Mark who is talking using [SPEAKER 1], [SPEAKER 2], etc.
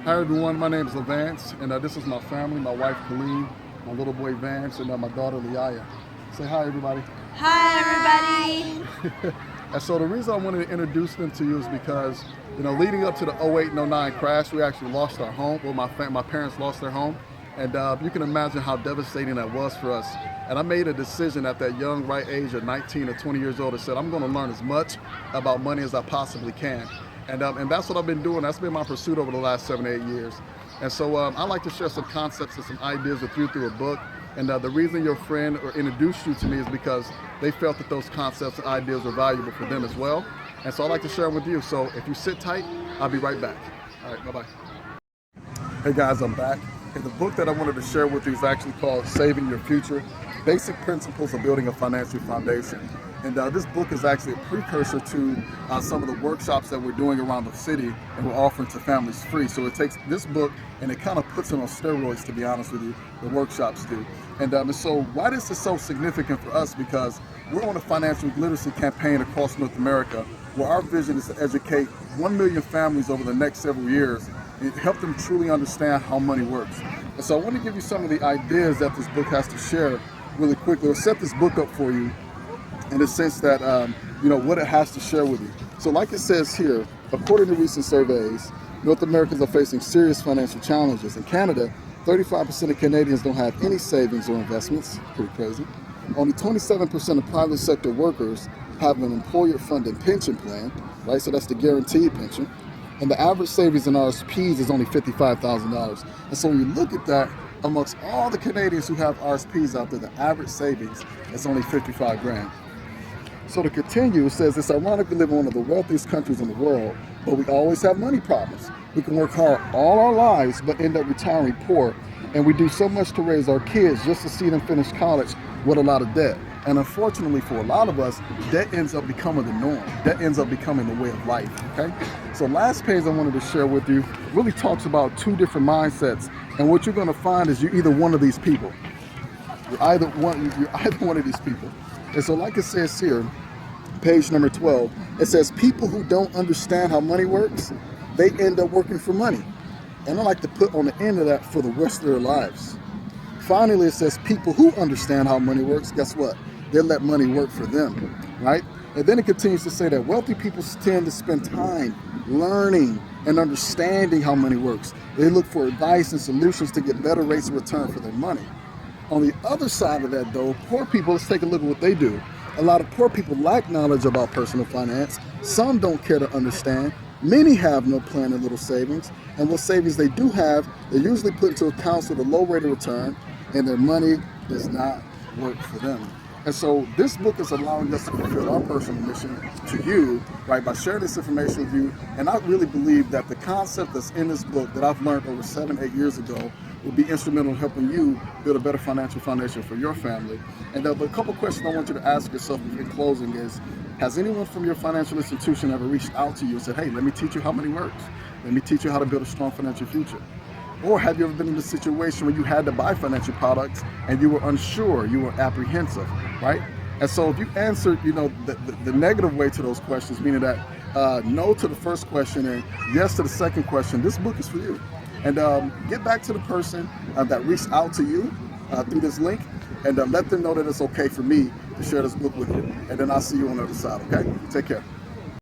[SPEAKER 1] Hi everyone, my name is Levance, and this is my family, my wife Colleen, my little boy Vance, and my daughter Liaya. Say hi everybody.
[SPEAKER 2] Hi, everybody.
[SPEAKER 1] And so the reason I wanted to introduce them to you is because, leading up to the '08 and '09 crash, we actually lost our home. Well, my parents lost their home, and you can imagine how devastating that was for us. And I made a decision at that young, right age of 19 or 20 years old. I said, I'm going to learn as much about money as I possibly can. And that's what I've been doing. That's been my pursuit over the last 7 to 8 years. And so I like to share some concepts and some ideas with you through a book. And the reason your friend or introduced you to me is because they felt that those concepts and ideas were valuable for them as well. And so I like to share them with you. So if you sit tight, I'll be right back. All right, bye-bye. Hey guys, I'm back. And the book that I wanted to share with you is actually called Saving Your Future, Basic Principles of Building a Financial Foundation. And this book is actually a precursor to some of the workshops that we're doing around the city and we're offering to families free. So it takes this book and it kind of puts it on steroids, to be honest with you, the workshops do. And so why this is so significant for us, because we're on a financial literacy campaign across North America where our vision is to educate 1 million families over the next several years and help them truly understand how money works. And so I want to give you some of the ideas that this book has to share really quickly. We'll set this book up for you in the sense that, what it has to share with you. So like it says here, according to recent surveys, North Americans are facing serious financial challenges. In Canada, 35% of Canadians don't have any savings or investments. Pretty crazy. Only 27% of private sector workers have an employer-funded pension plan, right? So that's the guaranteed pension. And the average savings in RSPs is only $55,000. And so when you look at that, amongst all the Canadians who have RSPs out there, the average savings is only 55 grand. So to continue, it says, it's ironic we live in one of the wealthiest countries in the world, but we always have money problems. We can work hard all our lives, but end up retiring poor. And we do so much to raise our kids just to see them finish college with a lot of debt. And unfortunately for a lot of us, debt ends up becoming the norm. Debt ends up becoming the way of life, okay? So last page I wanted to share with you really talks about two different mindsets. And what you're gonna find is you're either one of these people. You're either one of these people. And so like it says here, page number 12, it says people who don't understand how money works, they end up working for money. And I like to put on the end of that for the rest of their lives. Finally, it says people who understand how money works, guess what? They let money work for them, right? And then it continues to say that wealthy people tend to spend time learning and understanding how money works. They look for advice and solutions to get better rates of return for their money. On the other side of that though, poor people, let's take a look at what they do. A lot of poor people lack knowledge about personal finance. Some don't care to understand. Many have no plan and little savings. And what savings they do have, they usually put into accounts with a low rate of return, and their money does not work for them. And so this book is allowing us to fulfill our personal mission to you, right, by sharing this information with you. And I really believe that the concept that's in this book that I've learned over 7-8 years ago will be instrumental in helping you build a better financial foundation for your family. And but a couple questions I want you to ask yourself in closing is, has anyone from your financial institution ever reached out to you and said, hey, let me teach you how money works. Let me teach you how to build a strong financial future? Or have you ever been in a situation where you had to buy financial products and you were unsure, you were apprehensive, right? And so if you answered, the negative way to those questions, meaning that no to the first question and yes to the second question, this book is for you. And get back to the person that reached out to you through this link and let them know that it's okay for me to share this book with you. And then I'll see you on the other side, okay? Take care.